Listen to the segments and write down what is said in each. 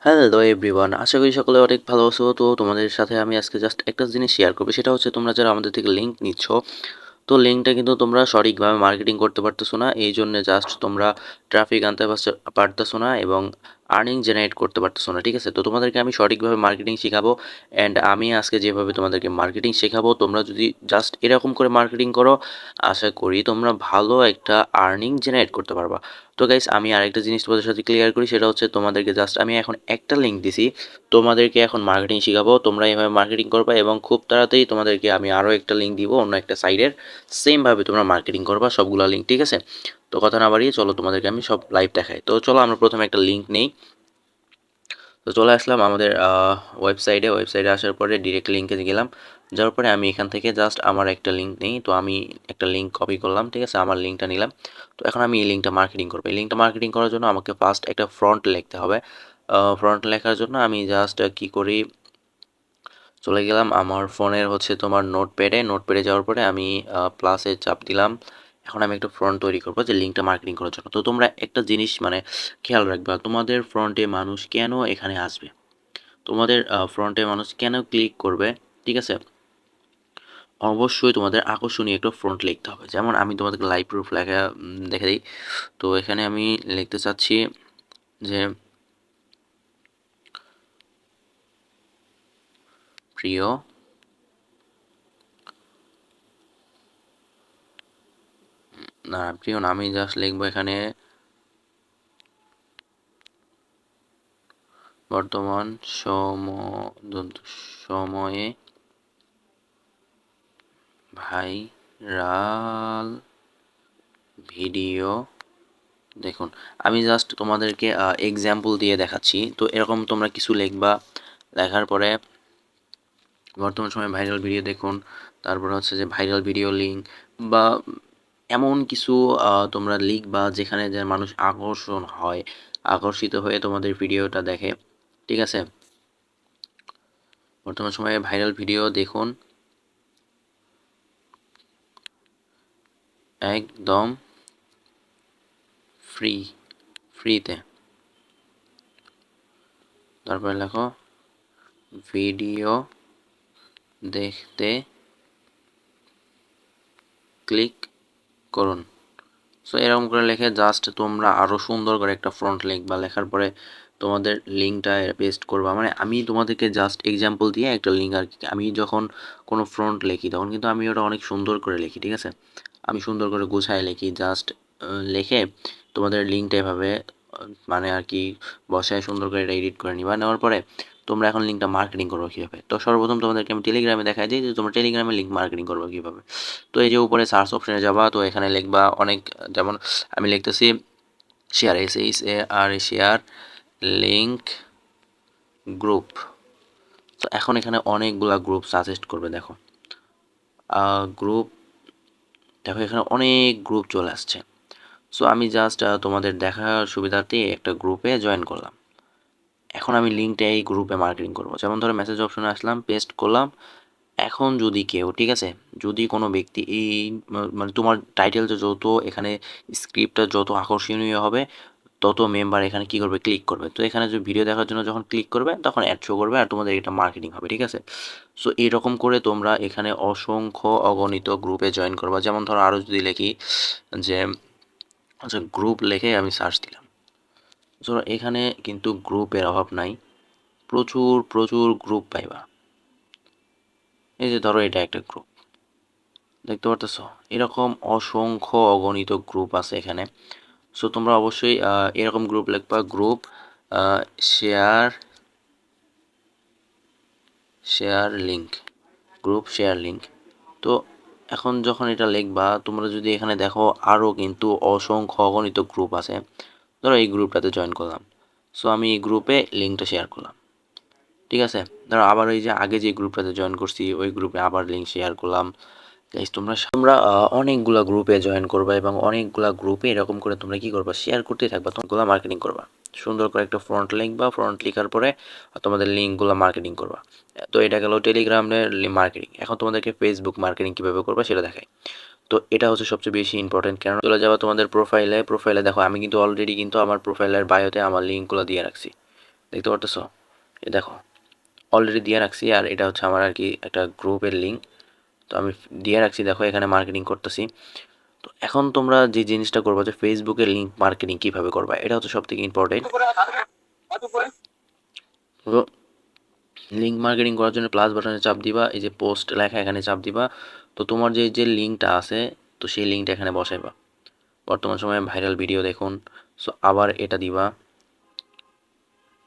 Hello everyone, আশা করি সকলে অনেক ভালো আছো। তো তোমাদের সাথে আমি আজকে জাস্ট একটা জিনিস শেয়ার করবো, সেটা হচ্ছে তোমরা যারা আমাদের থেকে লিঙ্ক নিচ্ছ, তো লিঙ্কটা কিন্তু তোমরা সঠিকভাবে মার্কেটিং করতে পারতেছো না। এই জন্য জাস্ট তোমরা ট্রাফিক আনতে পারতেছো না এবং আর্নিং জেনারেট করতে পারতেছো না। ঠিক আছে, তো তোমাদেরকে আমি সঠিকভাবে মার্কেটিং শেখাবো। অ্যান্ড আমি আজকে যেভাবে তোমাদেরকে মার্কেটিং শেখাবো, তোমরা যদি জাস্ট এরকম করে মার্কেটিং করো, আশা করি তোমরা ভালো একটা আর্নিং জেনারেট করতে পারবা। তো গাইস, আমি আরেকটা জিনিস তোমাদের সাথে ক্লিয়ার করি, সেটা হচ্ছে তোমাদেরকে জাস্ট আমি এখন একটা লিঙ্ক দিছি, তোমাদেরকে এখন মার্কেটিং শেখাবো, তোমরা এইভাবে মার্কেটিং করবা এবং খুব তাড়াতাড়ি তোমাদেরকে আমি আরও একটা লিঙ্ক দিব অন্য একটা সাইডের, সেমভাবে তোমরা মার্কেটিং করবা সবগুলো লিঙ্ক। ঠিক আছে, তো কথা না বাড়িয়ে চলো তোমাদেরকে আমি সব লাইভ দেখাই। তো চলো আমরা প্রথমে একটা লিঙ্ক নেই। তো চলে আসলাম আমাদের ওয়েবসাইটে আসার পরে ডিরেক্ট লিঙ্কে গেলাম। যাওয়ার পরে আমি এখান থেকে জাস্ট আমার একটা লিঙ্ক নেই, তো আমি একটা লিঙ্ক কপি করলাম। ঠিক আছে, আমার লিঙ্কটা নিলাম। তো এখন আমি এই লিঙ্কটা মার্কেটিং করবো। এই লিঙ্কটা মার্কেটিং করার জন্য আমাকে ফার্স্ট একটা ফ্রন্ট লিখতে হবে। ফ্রন্ট লেখার জন্য আমি জাস্ট কি করি, চলে গেলাম আমার ফোনের হচ্ছে তোমার নোটপ্যাডে যাওয়ার পরে আমি প্লাসে চাপ দিলাম। এখন আমি একটা ফ্রন্ট তৈরি করবো যে লিঙ্কটা মার্কেটিং করার জন্য। তো তোমরা একটা জিনিস খেয়াল রাখবা, তোমাদের ফ্রন্টে মানুষ কেন এখানে আসবে, তোমাদের ফ্রন্টে মানুষ কেন ক্লিক করবে। ঠিক আছে, অবশ্যই তোমাদের আকর্ষণীয় একটা ফ্রন্ট লিখতে হবে। যেমন আমি তোমাদেরকে লাইভ প্রুফ লেখা দেখে দিই। তো এখানে আমি লিখতে চাচ্ছি যে প্রিয় প্রিয় না, আমি জাস্ট লিখবো এখানে বর্তমান সময়ে ভাইরাল ভিডিও দেখুন। আমি জাস্ট তোমাদেরকে এক্সাম্পল দিয়ে দেখাচ্ছি। তো এরকম তোমরা কিছু লিখবা, লেখার পরে বর্তমান সময়ে ভাইরাল ভিডিও দেখুন, তারপর হচ্ছে যে ভাইরাল ভিডিও লিঙ্ক বা এমন কিছু তোমরা লিখবা যেখানে যে মানুষ আকর্ষিত হয়ে তোমাদের ভিডিওটা দেখে। ঠিক আছে, বর্তমান সময়ে ভাইরাল ভিডিও দেখুন একদম ফ্রিতে। তারপরে লেখো ভিডিও দেখতে ক্লিক করুন। সো এরকম করে লিখে জাস্ট তোমরা আরও সুন্দর করে একটা ফ্রন্ট লিখবা। লেখার পরে তোমাদের লিঙ্কটা পেস্ট করবা। আমি তোমাদেরকে জাস্ট এক্সাম্পল দিয়ে একটা লিঙ্ক আর কি, আমি যখন কোনো ফ্রন্ট লিখি তখন কিন্তু আমি ওটা অনেক সুন্দর করে লিখি। ঠিক আছে, আমি সুন্দর করে গুছায় লিখি। জাস্ট লিখে তোমাদের লিঙ্কটা এভাবে আর কি বসায় সুন্দর করে এটা এডিট করে নিবা। নেওয়ার পরে তোমরা এখন লিঙ্কটা মার্কেটিং করবো কীভাবে। তো সর্বপ্রথম তোমাদেরকে আমি টেলিগ্রামে দেখাই দিই যে তোমরা টেলিগ্রামে লিঙ্ক মার্কেটিং করবো কীভাবে। তো এই যে উপরে সার্চ অপশনে যাবা, তো এখানে লিখবা অনেক, যেমন আমি লিখতেছি শেয়ার, শেয়ার লিঙ্ক গ্রুপ। তো এখন এখানে অনেকগুলা গ্রুপ সাজেস্ট করবে। দেখো গ্রুপ, দেখো এখানে অনেক গ্রুপ চলে আসছে। সো আমি জাস্ট তোমাদের দেখার সুবিধার্থে একটা গ্রুপে জয়েন করলাম। এখন আমি লিঙ্কটা এই গ্রুপে মার্কেটিং করবো। যেমন ধরো মেসেজ অপশনে আসলাম, পেস্ট করলাম। এখন যদি কেউ, ঠিক আছে, যদি কোনো ব্যক্তি এই তোমার টাইটেলটা যত এখানে, স্ক্রিপ্টটা যত আকর্ষণীয় হবে, তত মেম্বার এখানে কি করবে, ক্লিক করবে। তো এখানে যে ভিডিও দেখার জন্য যখন ক্লিক করবে তখন অ্যাড শো করবে আর তোমাদের এটা মার্কেটিং হবে। ঠিক আছে, সো এরকম করে তোমরা এখানে অসংখ্য অগণিত গ্রুপে জয়েন করবা। যেমন ধরো আরও যদি লিখি যে আচ্ছা গ্রুপ লিখে আমি সার্চ দিলাম, ধরো এখানে কিন্তু গ্রুপের অভাব নাই, প্রচুর প্রচুর গ্রুপ পাইবা। এই যে ধরো এটা একটা গ্রুপ, দেখতে পারতেছো, এরকম অসংখ্য অগণিত গ্রুপ আছে এখানে। সো তোমরা অবশ্যই এরকম গ্রুপ লিখবা, group share share link, group share link. তো এখন যখন এটা লিখবা, তোমরা যদি এখানে দেখো আরও কিন্তু অসংখ্য অগণিত গ্রুপ আছে। ধরো এই গ্রুপটাতে জয়েন করলাম, সো আমি এই গ্রুপে লিঙ্কটা শেয়ার করলাম। ঠিক আছে, ধরো আবার ওই যে আগে যে গ্রুপটাতে জয়েন করছি ওই গ্রুপে আবার লিঙ্ক শেয়ার করলাম। গাইস, তোমরা তোমরা অনেকগুলা গ্রুপে জয়েন করবা এবং অনেকগুলা গ্রুপে এরকম করে তোমরা কি করবা, শেয়ার করতেই থাকবা, তোমরা মার্কেটিং করবা। সুন্দর করে একটা ফ্রন্ট লিঙ্ক বা ফ্রন্ট লিখার পরে তোমাদের লিঙ্কগুলো মার্কেটিং করবা। তো এটা গেল টেলিগ্রামের মার্কেটিং। এখন তোমাদেরকে ফেসবুক মার্কেটিং কীভাবে করবা সেটা দেখাই। তো এটা হচ্ছে সবচেয়ে বেশি ইম্পর্টেন্ট। কেন, চলে যাবা তোমাদের প্রোফাইলে। দেখো আমি কিন্তু অলরেডি কিন্তু আমার প্রোফাইলের বায়োতে আমার লিঙ্কগুলো দিয়ে রাখছি। দেখতে পারতেছো? এই দেখো অলরেডি দিয়ে রাখছি, আর এটা হচ্ছে আমার আর কি একটা গ্রুপের লিঙ্ক। তো আমি দিয়ে রাখছি, দেখো এখানে মার্কেটিং করতেছি। তো এখন তোমরা যে জিনিসটা করবা যে ফেসবুকের লিঙ্ক মার্কেটিং কীভাবে করবা, এটা হচ্ছে সব থেকে ইম্পর্টেন্ট। তো লিঙ্ক মার্কেটিং করার জন্য প্লাস বাটনে চাপ দিবা, এই যে পোস্ট লেখা এখানে চাপ দিবা। তো তোমার যে লিঙ্কটা আছে, তো সেই লিঙ্কটা এখানে বসাইবা। বর্তমান সময়ে ভাইরাল ভিডিও দেখুন, সো আবার এটা দিবা।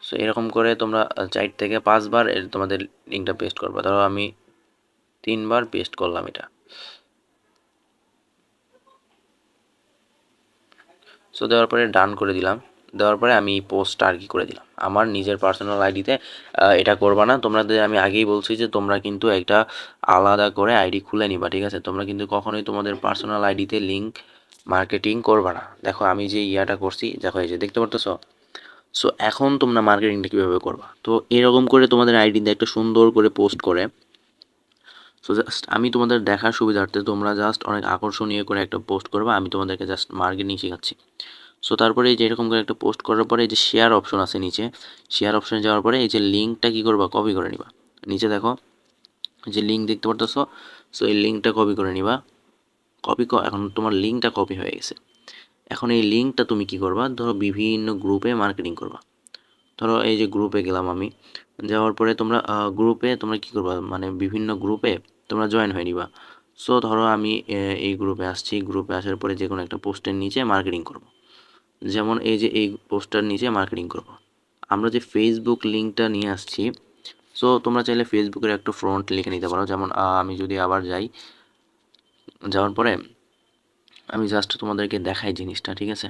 সো এরকম করে তোমরা 4 থেকে 5 বার তোমাদের লিঙ্কটা পেস্ট করবা। ধরো আমি 3 বার পেস্ট করলাম এটা। সো দেওয়ার পরে ডান করে দিলাম। দেওয়ার পরে আমি পোস্টটা আর কি করে দিলাম আমার নিজের পার্সোনাল আইডিতে। এটা করবা না, তোমাদের আমি আগেই বলছি যে তোমরা কিন্তু একটা আলাদা করে আইডি খুলে নিবা, ঠিক আছে? তোমরা কিন্তু কখনোই তোমাদের পার্সোনাল আইডিতে লিঙ্ক মার্কেটিং করবা না। দেখো আমি যে ইয়াটা করছি, দেখো এই যে দেখতে পারতেছো। সো এখন তোমরা মার্কেটিংটা কীভাবে করবা, তো এরকম করে তোমাদের আইডিতে একটা সুন্দর করে পোস্ট করে, সো জাস্ট আমি তোমাদের দেখার সুবিধার্থে তোমরা জাস্ট অনেক আকর্ষণীয় করে একটা পোস্ট করবা। আমি তোমাদেরকে জাস্ট মার্কেটিং শেখাচ্ছি। সো তারপরে এই যে এরকম করে একটা পোস্ট করার পরে এই যে শেয়ার অপশন আছে নিচে, শেয়ার অপশনে যাওয়ার পরে এই যে লিঙ্কটা কী করবা, কপি করে নিবা। নিচে দেখো যে লিঙ্ক দেখতে পারতেছো, সো এই লিঙ্কটা কপি করে নিবা। এখন তোমার লিঙ্কটা কপি হয়ে গেছে। এখন এই লিঙ্কটা তুমি কি করবা, ধরো বিভিন্ন গ্রুপে মার্কেটিং করবা। ধরো এই যে গ্রুপে গেলাম আমি, যাওয়ার পরে তোমরা গ্রুপে তোমরা কী করবা, মানে বিভিন্ন গ্রুপে তোমরা জয়েন হয়ে নিবা। সো ধরো আমি এই গ্রুপে আসছি, গ্রুপে আসার পরে যে কোনো একটা পোস্টের নিচে মার্কেটিং করব। যেমন এই যে এই পোস্টার নিচে মার্কেটিং করব। আমরা যে ফেসবুক লিঙ্কটা নিয়ে আসছি, সো তোমরা চাইলে ফেসবুকের একটা ফ্রন্ট লিখে নিতে পারো। যেমন আমি যদি আবার যাই, যাওয়ার পরে আমি জাস্ট তোমাদেরকে দেখাই জিনিসটা, ঠিক আছে?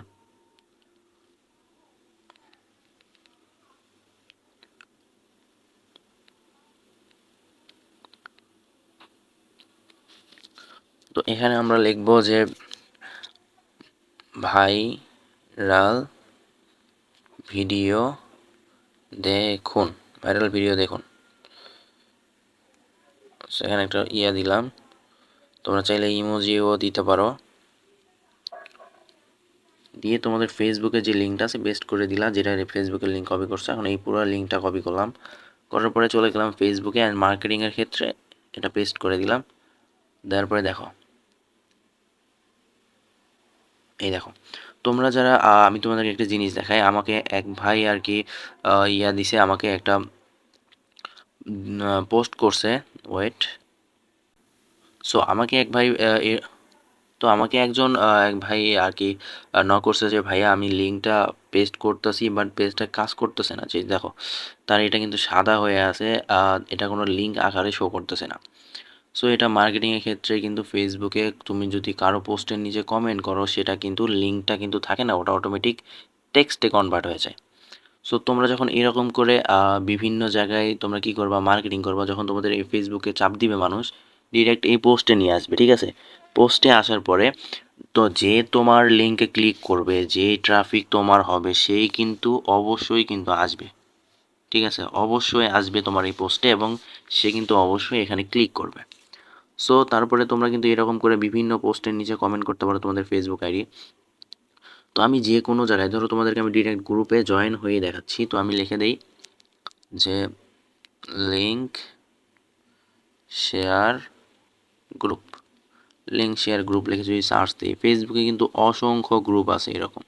তো এখানে আমরা লিখব যে ভাইরাল ভিডিও দেখুন, ভাইরাল ভিডিও দেখুন। সেখানে একটা ইয়া দিলাম, তোমরা চাইলে ইমোজিও দিতে পারো। দিয়ে তোমাদের ফেসবুকের যে লিঙ্কটা আছে পেস্ট করে দিলা, যেটা ফেসবুকের লিঙ্ক কপি করছে। এখন এই পুরো লিঙ্কটা কপি করলাম, করার পরে চলে গেলাম ফেসবুকে অ্যান্ড মার্কেটিংয়ের ক্ষেত্রে এটা পেস্ট করে দিলাম। দেওয়ার পরে দেখো এই দেখো তোমরা যারা আমি তোমাদেরকে একটা জিনিস দেখাই। আমাকে এক ভাই আর কি ইয়া দিছে, আমাকে একটা পোস্ট করছে। ওয়েট। সো আমাকে এক ভাই তো আমাকে একজন এক ভাই আর কি নক করছে যে ভাইয়া আমি লিঙ্কটা পেস্ট করতেছি বাট পেজটা কাজ করতেছে না। যে দেখো তার এটা কিন্তু সাদা হয়ে আছে, এটা কোনো লিঙ্ক আকারে শো করতেছে না। সো এটা মার্কেটিংয়ের ক্ষেত্রে কিন্তু ফেসবুকে তুমি যদি কারো পোস্টের নিচে কমেন্ট করো, সেটা কিন্তু লিঙ্কটা কিন্তু থাকে না, ওটা অটোমেটিক টেক্সটে কনভার্ট হয়ে যায়। সো তোমরা যখন এরকম করে বিভিন্ন জায়গায় তোমরা কি করবা, মার্কেটিং করবা, যখন তোমাদের এই ফেসবুকে চাপ দিবে মানুষ, ডিরেক্ট এই পোস্টে নিয়ে আসবে, ঠিক আছে? পোস্টে আসার পরে তো যে তোমার লিঙ্কে ক্লিক করবে, যে ট্রাফিক তোমার হবে, সেই কিন্তু অবশ্যই কিন্তু আসবে, ঠিক আছে? অবশ্যই আসবে তোমার এই পোস্টে এবং সে কিন্তু অবশ্যই এখানে ক্লিক করবে। সো তারপরে তোমরা কিন্তু এরকম করে বিভিন্ন পোস্টের নিচে কমেন্ট করতে পারো তোমাদের ফেসবুক আইডি। তো আমি যে কোনো জায়গায়, ধরো তোমাদেরকে আমি ডিরেক্ট গ্রুপে জয়েন হয়ে দেখাচ্ছি। তো আমি লিখে দেই যে link share group, link share group লিখে যদি সার্চ দিই, ফেসবুকে কিন্তু অসংখ্য গ্রুপ আছে এরকম,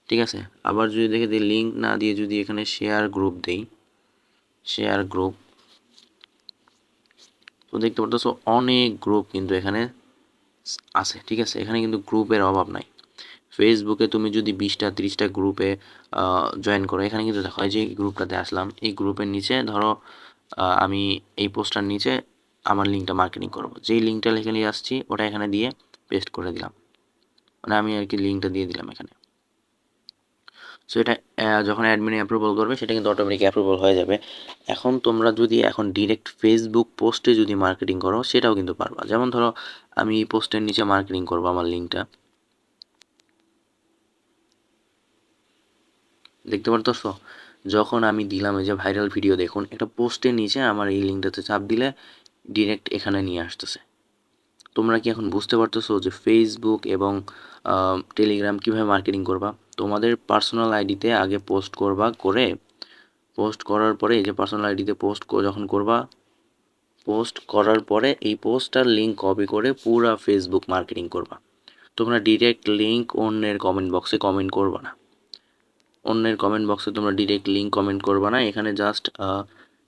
ঠিক আছে? আবার যদি দেখে দিই লিঙ্ক না দিয়ে যদি এখানে শেয়ার গ্রুপ দেই, শেয়ার গ্রুপ, তো দেখতে পারতেছো অনেক গ্রুপ কিন্তু এখানে আছে, ঠিক আছে? এখানে কিন্তু গ্রুপের অভাব নাই। ফেসবুকে তুমি যদি 20টা 30টা গ্রুপে জয়েন করো, এখানে কিন্তু দেখো এই যে গ্রুপটাতে আসলাম, এই গ্রুপের নিচে ধরো আমি এই পোস্টার নিচে আমার লিঙ্কটা মার্কেটিং করব, যেই লিঙ্কটা লিখে নিয়ে আসছি ওটা এখানে দিয়ে পেস্ট করে দিলাম, মানে আমি আর কি লিঙ্কটা দিয়ে দিলাম এখানে। সো এটা যখন অ্যাডমিনে অ্যাপ্রুভাল করবে, সেটা কিন্তু অটোমেটিক অ্যাপ্রুভাল হয়ে যাবে। এখন তোমরা যদি এখন ডিরেক্ট ফেসবুক পোস্টে যদি মার্কেটিং করো, সেটাও কিন্তু পারবা। যেমন ধরো আমি এই পোস্টের নিচে মার্কেটিং করবো আমার লিঙ্কটা, দেখতে পারতেছো? যখন আমি দিলাম এই যে ভাইরাল ভিডিও দেখুন, একটা পোস্টের নিচে আমার এই লিঙ্কটাতে চাপ দিলে ডিরেক্ট এখানে নিয়ে আসতেছে। তোমরা কি এখন বুঝতে পারতেছো যে ফেসবুক এবং টেলিগ্রাম কীভাবে মার্কেটিং করবা? তোমাদের পার্সোনাল আইডিতে আগে পোস্ট করবা, করে পোস্ট করার পরে এই যে পার্সোনাল আইডিতে যখন করবা, পোস্ট করার পরে এই পোস্টটার লিঙ্ক কপি করে পুরা ফেসবুক মার্কেটিং করবা। তোমরা ডিরেক্ট লিঙ্ক অন্যের কমেন্ট বক্সে কমেন্ট করবা না। অন্যের কমেন্ট বক্সে তোমরা ডিরেক্ট লিঙ্ক কমেন্ট করবা না। এখানে জাস্ট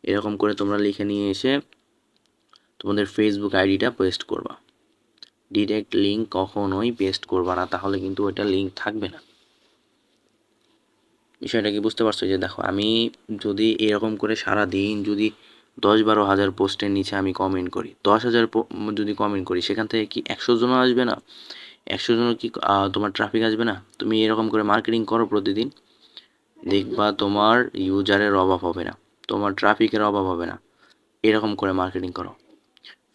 এরকম করে তোমরা লিখে নিয়ে এসে তোমাদের ফেসবুক আইডিটা পেস্ট করবা। ডিরেক্ট লিঙ্ক কখনোই পেস্ট করবা না, তাহলে কিন্তু ওইটা লিঙ্ক থাকবে না। বিষয়টা কি বুঝতে পারছো? যে দেখো, আমি যদি এরকম করে সারা দিন যদি 10-12 হাজার পোস্টের নিচে আমি কমেন্ট করি, 10,000 যদি কমেন্ট করি, সেখান থেকে কি 100 জনও আসবে না? 100 জনের কি তোমার ট্রাফিক আসবে না? তুমি এরকম করে মার্কেটিং করো প্রতিদিন, দেখবা তোমার ইউজারের অভাব হবে না, তোমার ট্রাফিকের অভাব হবে না। এরকম করে মার্কেটিং করো।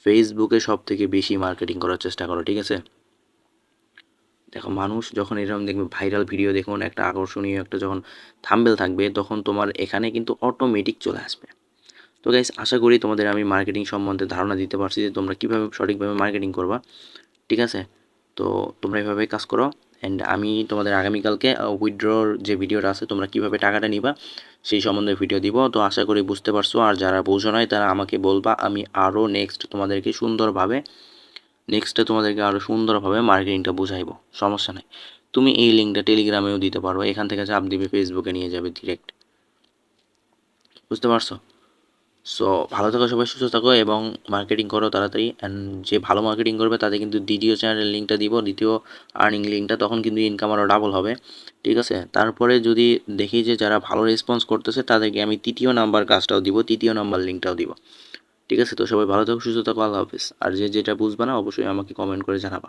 ফেসবুকে সব থেকে বেশি মার্কেটিং করার চেষ্টা করো, ঠিক আছে? দেখো, মানুষ যখন এরকম দেখবে ভাইরাল ভিডিও, দেখুন একটা আকর্ষণীয় একটা যখন থাম্বনেল থাকবে, তখন তোমার এখানে কিন্তু অটোমেটিক চলে আসবে। তো গাইস, আশা করি তোমাদের আমি মার্কেটিং সম্বন্ধে ধারণা দিতে পারছি যে তোমরা কীভাবে সঠিকভাবে মার্কেটিং করবা, ঠিক আছে? তো তোমরা এভাবে কাজ করো। অ্যান্ড আমি তোমাদের আগামীকালকে উইথড্রর যে ভিডিওটা আছে, তোমরা কীভাবে টাকাটা নিবা সেই সম্বন্ধে ভিডিও দিব। তো আশা করি বুঝতে পারছো। আর যারা বোঝো নাই তারা আমাকে বলবা, আমি আরও নেক্সটে তোমাদেরকে আরও সুন্দরভাবে মার্কেটিংটা বুঝাইবো, সমস্যা নাই। তুমি এই লিঙ্কটা টেলিগ্রামেও দিতে পারো, এখান থেকে চাপ দিবে ফেসবুকে নিয়ে যাবে ডিরেক্ট। বুঝতে পারছো? সো ভালো থাকো, সবাই সুস্থ থাকো এবং মার্কেটিং করো তাড়াতাড়ি। অ্যান্ড যে ভালো মার্কেটিং করবে তাদের কিন্তু দ্বিতীয় চ্যানেলের লিঙ্কটা দিব, দ্বিতীয় আর্নিং লিঙ্কটা, তখন কিন্তু ইনকাম আরও ডাবল হবে, ঠিক আছে? তারপরে যদি দেখি যে যারা ভালো রেসপন্স করতেছে তাদেরকে আমি তৃতীয় নাম্বার কাজটাও দিব, তৃতীয় নাম্বার লিঙ্কটাও দিব, ঠিক আছে? তো সবাই ভালো থাকো, সুস্থ থাকো, আল্লাহ হাফিজ। আর যে যেটা বুঝবে না অবশ্যই আমাকে কমেন্ট করে জানাবা।